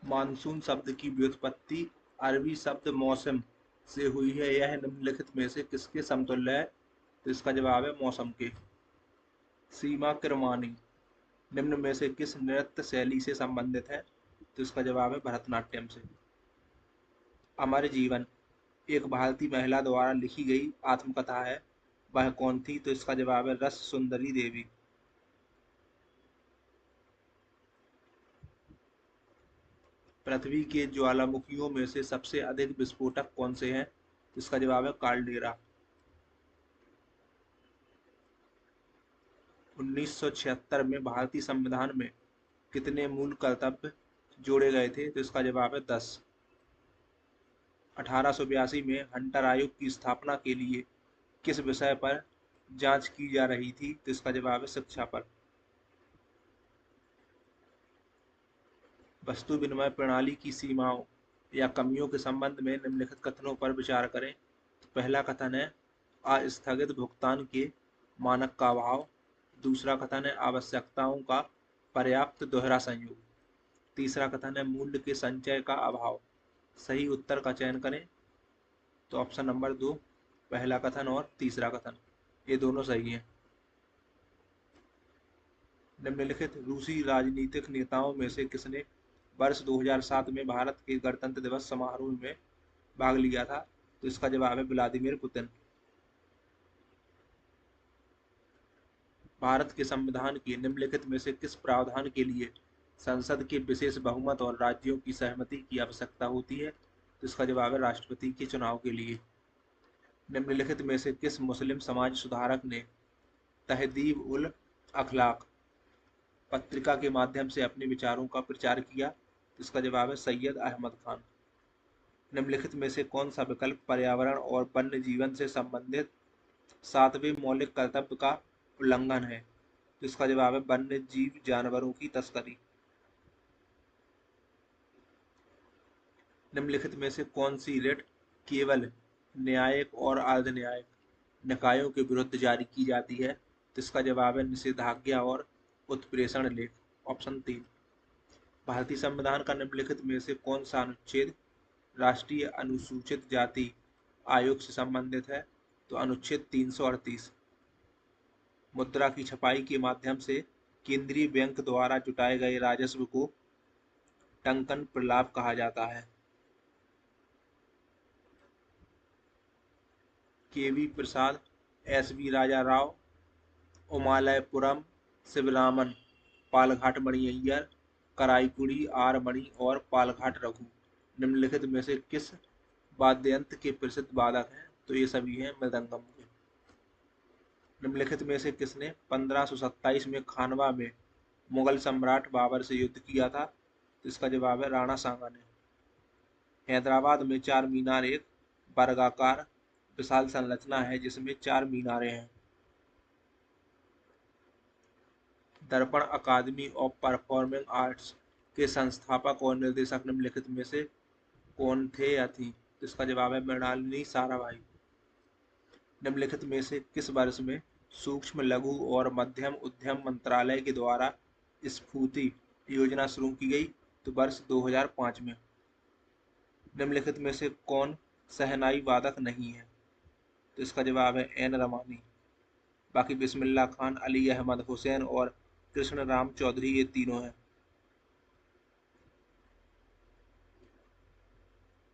Monsoon शब्द की व्युत्पत्ति अरबी शब्द मौसम से हुई है। यह निम्नलिखित में से किसके समतुल्य है? तो इसका जवाब है मौसम के। सीमा किरमानी निम्न में से किस नृत्य शैली से संबंधित है? तो इसका जवाब है भरतनाट्यम से। अमर जीवन एक भारतीय महिला द्वारा लिखी गई आत्मकथा है। वह कौन थी? तो इसका जवाब है रस सुंदरी देवी। पृथ्वी के ज्वालामुखियों में से सबसे अधिक विस्फोटक कौन से हैं? तो इसका जवाब है काल्डेरा। 1976 में भारतीय संविधान में कितने मूल कर्तव्य जोड़े गए थे? तो इसका जवाब है 10। 1882 में हंटर आयोग की स्थापना के लिए किस विषय पर जांच की जा रही थी? तो इसका जवाब है शिक्षा पर। वस्तु विनिमय प्रणाली की सीमाओं या कमियों के संबंध में निम्नलिखित कथनों पर विचार करें। तो पहला कथन है अस्थगित भुगतान के मानक का अभाव। दूसरा कथन है आवश्यकताओं का पर्याप्त दोहरा संयोग। तीसरा कथन है मूल्य के संचय का अभाव। सही उत्तर का चयन करें। तो ऑप्शन नंबर 2 पहला कथन और तीसरा कथन ये दोनों सही हैं। निम्नलिखित रूसी राजनीतिक नेताओं में से किसने वर्ष 2007 में भारत के गणतंत्र दिवस समारोह में भाग लिया था? तो इसका जवाब है व्लादिमीर पुतिन। भारत के संविधान के निम्नलिखित में से किस प्रावधान के लिए संसद के विशेष बहुमत और राज्यों की सहमति की आवश्यकता होती है? तो इसका जवाब है राष्ट्रपति के चुनाव के लिए। निम्नलिखित में से किस मुस्लिम समाज सुधारक ने तहदीब उल अखलाक पत्रिका के माध्यम से अपने विचारों का प्रचार किया? तो इसका जवाब है सैयद अहमद खान। निम्नलिखित में से कौन सा विकल्प पर्यावरण और वन्य जीवन से संबंधित सातवें मौलिक कर्तव्य का उल्लंघन है? तो इसका जवाब है वन्य जीव जानवरों की तस्करी। निम्नलिखित में से कौन सी रिट केवल न्यायिक और अर्ध न्यायिक निकायों के विरुद्ध जारी की जाती है? तो इसका जवाब है निषेधाज्ञा और उत्प्रेषण लेख। ऑप्शन 3। भारतीय संविधान का निम्नलिखित में से कौन सा अनुच्छेद राष्ट्रीय अनुसूचित जाति आयोग से संबंधित है? तो अनुच्छेद 338। मुद्रा की छपाई के माध्यम से केंद्रीय बैंक द्वारा जुटाए गए राजस्व को टंकन प्रलाप कहा जाता है। K V. Prasad, S V. Raja Rao, Umayalpuram Sivaraman, Palghat Mani Iyer, Karaikudi R Mani और पालघाट रघु निम्नलिखित में से किस वाद्ययंत्र के प्रसिद्ध वादक हैं? तो ये सभी हैं मृदंगम के। निम्नलिखित में से किसने 1527 में खानवा में मुगल सम्राट बाबर से युद्ध किया था? तो इसका जवाब है राणा सांगा ने। हैदराबाद में चार मीनार एक वर्गाकार विशाल संरचना है जिसमें चार मीनारें हैं। दर्पण अकादमी ऑफ परफॉर्मिंग आर्ट्स के संस्थापक और निर्देशक निम्नलिखित में से कौन थे या थी? तो इसका जवाब है मृणालिनी साराभाई। निम्नलिखित में से किस वर्ष में सूक्ष्म लघु और मध्यम उद्यम मंत्रालय के द्वारा स्फूर्ति योजना शुरू की गई? तो वर्ष 2005 में। निम्नलिखित में से कौन शहनाई वादक नहीं है? तो इसका जवाब है एन रमानी। बाकी बिस्मिल्लाह खान, अली अहमद हुसैन और कृष्ण राम चौधरी ये तीनों हैं।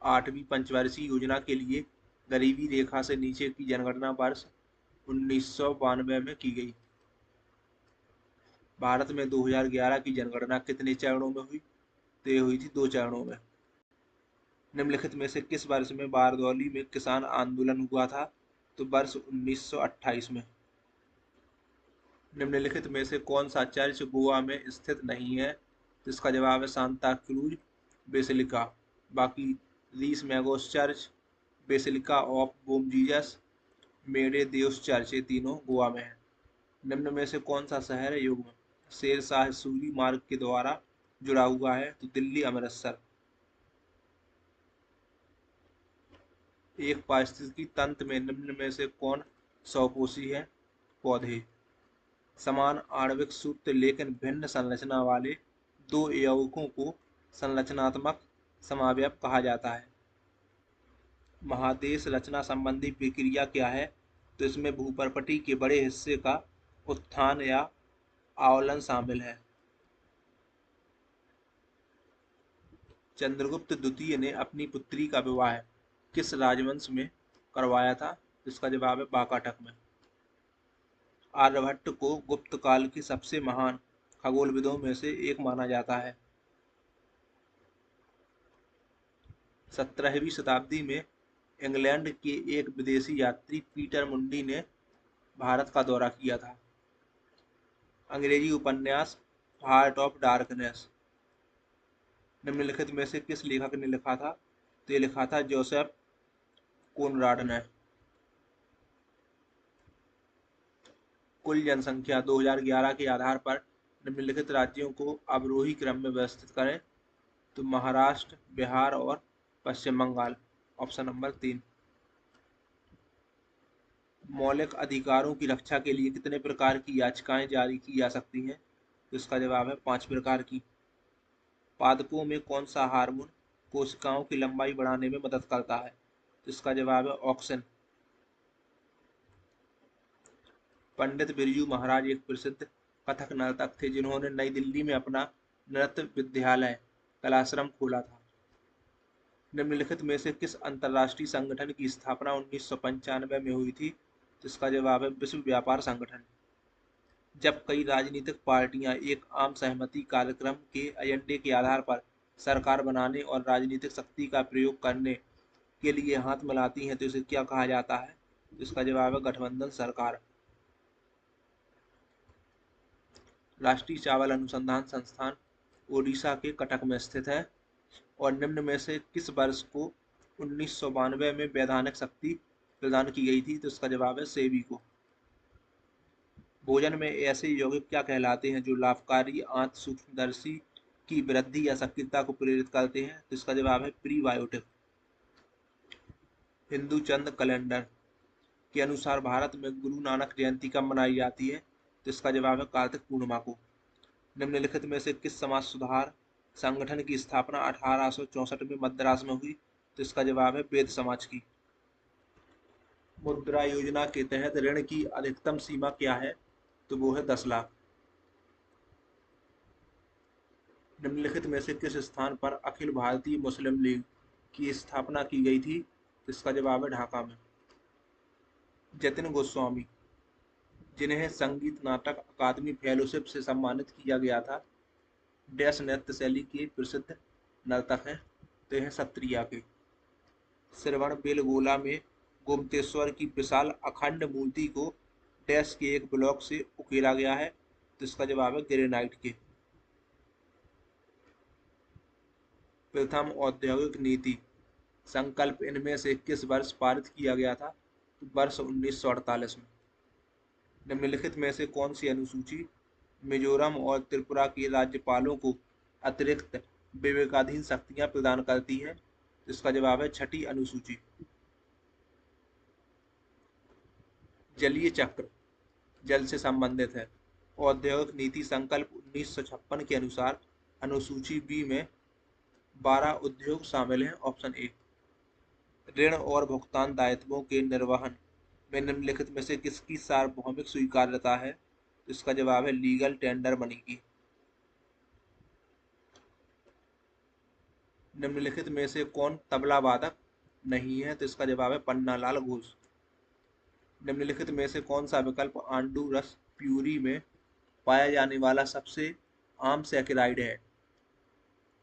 8वीं पंचवर्षीय योजना के लिए गरीबी रेखा से नीचे की जनगणना वर्ष 1992 में की गई। भारत में 2011 की जनगणना कितने चरणों में हुई? तो ये हुई थी 2 चरणों में। निम्नलिखित में से किस वर्ष में बारदौली में किसान आंदोलन हुआ था? तो वर्ष 1928 में। निम्नलिखित में से कौन सा चर्च गोवा में स्थित नहीं है? तो इसका जवाब है सांता क्रूज बेसिलिका। बाकी Reis Magos church, Basilica of Bom Jesus, Mae de Deus church ये तीनों गोवा में है। निम्न में से कौन सा शहर युग्म शेर शाह सूरी मार्ग के द्वारा जुड़ा हुआ है? तो दिल्ली अमृतसर। एक पारिस्थितिकी तंत्र में निम्न में से कौन सौपोषी है? पौधे। समान आणविक सूत्र लेकिन भिन्न संरचना वाले दो यौगिकों को संरचनात्मक समावयव कहा जाता है। महादेश रचना संबंधी प्रक्रिया क्या है? तो इसमें भूपर्पटी के बड़े हिस्से का उत्थान या आंदोलन शामिल है। चंद्रगुप्त द्वितीय ने अपनी पुत्री का विवाह किस राजवंश में करवाया था? इसका जवाब है वाकाटक में। आर्यभट्ट को गुप्त काल की सबसे महान खगोलविदों में से एक माना जाता है। 17वीं शताब्दी में इंग्लैंड के एक विदेशी यात्री पीटर मुंडी ने भारत का दौरा किया था। अंग्रेजी उपन्यास हार्ट ऑफ डार्कनेस निम्नलिखित में से किस लेखक ने लिखा था? तो ये लिखा था जोसेफ कोनराड ने। कुल जनसंख्या 2011 के आधार पर निम्नलिखित राज्यों को अवरोही क्रम में व्यवस्थित करें। तो महाराष्ट्र, बिहार और पश्चिम बंगाल। Option number 3। मौलिक अधिकारों की रक्षा के लिए कितने प्रकार की याचिकाएं जारी की जा सकती हैं? तो इसका जवाब है 5 प्रकार की। पादपों में कौन सा हार्मोन कोशिकाओं की लंबाई बढ़ाने में मदद करता है? तो इसका जवाब है ऑक्सिन। पंडित बिरजू महाराज एक प्रसिद्ध कथक नर्तक थे जिन्होंने नई दिल्ली में अपना नृत्य विद्यालय कलाश्रम खोला था। निम्नलिखित में से किस अंतर्राष्ट्रीय संगठन की स्थापना 1995 में हुई थी? तो इसका जवाब है विश्व व्यापार संगठन। जब कई राजनीतिक पार्टियां एक आम सहमति कार्यक्रम के एजेंडे के आधार पर सरकार बनाने और राजनीतिक शक्ति का प्रयोग करने के लिए हाथ मिलाती हैं तो इसे क्या कहा जाता है? इसका जवाब है गठबंधन सरकार। राष्ट्रीय चावल अनुसंधान संस्थान ओडिशा के कटक में स्थित है और निम्न में से किस वर्ष को 1992 में वैधानिक शक्ति प्रदान की गई थी? तो इसका जवाब है सेबी को। भोजन में ऐसे यौगिक क्या कहलाते हैं जो लाभकारी आंत सूक्ष्मदर्शी की वृद्धि या सक्रियता को प्रेरित करते हैं? तो इसका जवाब है प्रीबायोटिक। हिंदू चंद्र कैलेंडर के अनुसार भारत में गुरु नानक जयंती कब मनाई जाती है? तो इसका जवाब है कार्तिक पूर्णिमा को। निम्नलिखित में से किस समाज सुधार संगठन की स्थापना 1864 में मद्रास में हुई? तो इसका जवाब है वेद समाज की। मुद्रा योजना के तहत ऋण की अधिकतम सीमा क्या है? तो वो है 10 लाख। निम्नलिखित में से किस स्थान पर अखिल भारतीय मुस्लिम लीग की स्थापना की गई थी? तो इसका जवाब है ढाका में। जतिन गोस्वामी जिन्हें संगीत नाटक अकादमी फेलोशिप से सम्मानित किया गया था डैश नृत्य शैली के प्रसिद्ध नर्तक हैं? तो हैं सत्रिया के। श्रवण बेलगोला में गोमतेश्वर की विशाल अखंड मूर्ति को डैश के एक ब्लॉक से उकेरा गया है? तो इसका जवाब है ग्रेनाइट के। प्रथम औद्योगिक नीति संकल्प इनमें से किस वर्ष पारित किया गया था? तो वर्ष 1948 में। निम्नलिखित में से कौन सी अनुसूची मिजोरम और त्रिपुरा के राज्यपालों को अतिरिक्त विवेकाधीन शक्तियां प्रदान करती है? इसका जवाब है छठी अनुसूची। जलीय चक्र जल से संबंधित है। औद्योगिक नीति संकल्प 1956 के अनुसार अनुसूची बी में 12 उद्योग शामिल हैं। Option A. ऋण और भुगतान दायित्वों के निर्वहन में निम्नलिखित में से किसकी सार्वभौमिक स्वीकार्यता है? इसका जवाब है लीगल टेंडर मनी की। निम्नलिखित में से कौन तबला वादक नहीं है? तो इसका जवाब है पन्नालाल घोष। निम्नलिखित में से कौन सा विकल्प आंडू रस प्यूरी में पाया जाने वाला सबसे आम सैकेराइड है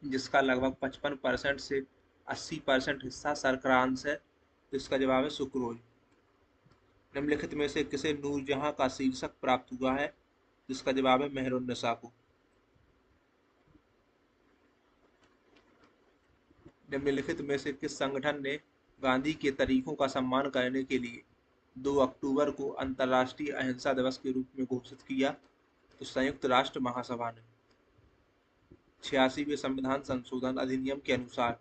जिसका लगभग 55% से 80% हिस्सा शर्करांश है? तो इसका जवाब है सुक्रोज। निम्नलिखित में से किसे नूरजहां का शीर्षक प्राप्त हुआ है? जिसका जवाब है मेहरुन्निसा को। निम्नलिखित में से किस संगठन ने गांधी के तरीकों का सम्मान करने के लिए 2 अक्टूबर को अंतर्राष्ट्रीय अहिंसा दिवस के रूप में घोषित किया? तो संयुक्त राष्ट्र महासभा ने। 86वें संविधान संशोधन अधिनियम के अनुसार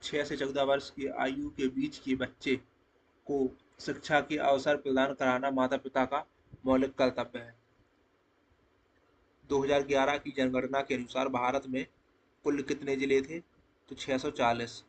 6 से 14 वर्ष की आयु के बीच के बच्चे को शिक्षा के अवसर प्रदान कराना माता पिता का मौलिक कर्तव्य है। 2011 की जनगणना के अनुसार भारत में कुल कितने जिले थे? तो 640।